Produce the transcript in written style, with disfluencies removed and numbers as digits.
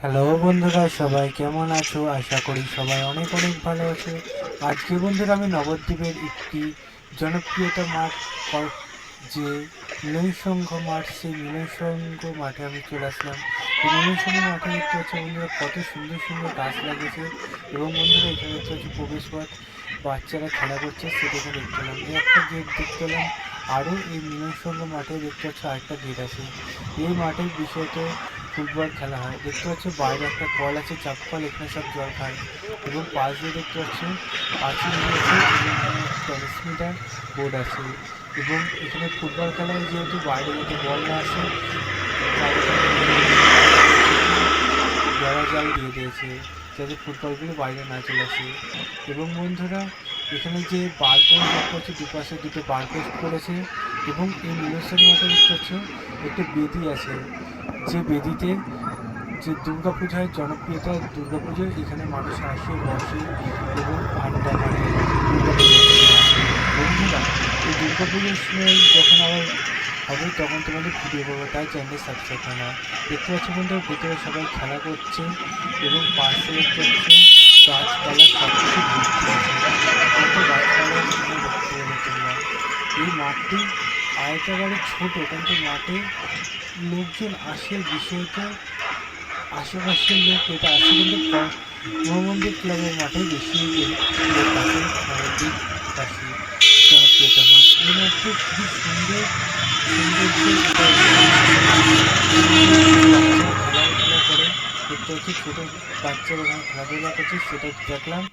Hello বন্ধুরা, সবাই কেমন আছো? আশা করি সবাই অনেক অনেক ভালো আছে। আজকে বন্ধুরা আমি নবদ্বীপের একটি জনপ্রিয়তা মাঠ যে মিলনসংঘ মাঠ, সেই মিলনসংঘ মাঠে আমি চলে আসলাম। এই মিলনসংঘ মাঠে দেখতে পাচ্ছি বন্ধুরা কত সুন্দর সুন্দর গাছ লাগিয়েছে, এবং বন্ধুরা এখানে দেখতে পাচ্ছি প্রবেশ পথ, বাচ্চারা খেলা করছে সেটা এখানে দেখতে পেলাম। এই একটা গেট দেখতে পেলাম, আরও এই মিলনসংঘ মাঠে দেখতে পাচ্ছি আরেকটা গেট আছে। এই মাঠে বিশেষত ফুটবল খেলা হয়। দেখতে পাচ্ছি বাইরে একটা কল আছে, চাপ কল, এখানে সব জল খায়। এবং পাশ দিয়ে দেখতে পাচ্ছি পাঁচিল রয়েছে, এবং এখানে ট্রান্সমিটার বোর্ড আছে। এবং এখানে ফুটবল খেলায় যেহেতু বাইরে যাতে বল না আসে, তার এখানে বেড়া জাল দিয়ে দিয়েছে যাতে ফুটবলগুলো বাইরে না চলে আসে। এবং বন্ধুরা এখানে যে বারপোস্ট দেখতে পাচ্ছি, দুপাশে দুটো বারপোস্ট করেছে। এবং এই মিলনের মাঠে দেখতে পাচ্ছ একটি বেদি আছে, যে বেদিতে যে দুর্গাপূজায় জনপ্রিয়তা, দুর্গাপুজোয় এখানে মানুষ আসে, বসে এবং আড্ডা মারে দুর্গাপুজোর সময়। বন্ধুরা এই দুর্গাপুজোর সময় যখন আবার হবে তখন তোমাদের ভিডিও করবো, তাই চ্যানেল সাবস্ক্রাইব করে নাও। দেখতে পাচ্ছি বন্ধুরা ভেতরে সবাই খেলা করছে, এবং পাশে দেখতে পাচ্ছি গাছপালা সব কিছু ভর্তি আছে। কত গাছপালা এখানে দেখতে পেলে তোমরা। এই মাঠটি একেবারে ছোট, কিন্তু মাঠে লোকজন আসে বিষয়টা আশেপাশের লোক এটা আসে, কিন্তু মহামন্দির ক্লাবের মাঠে বেশি লোক আসে। নবদ্বীপ বাসী জনপ্রিয়তা মাঠ, এই মাঠটি খুবই সুন্দর সৌন্দর্য, এটা এখানে বাচ্চারা খেলাধুলা করে। দেখতে হচ্ছে ছোটো বাচ্চারা এখানে খেলাধুলা করছে, সেটা দেখলাম।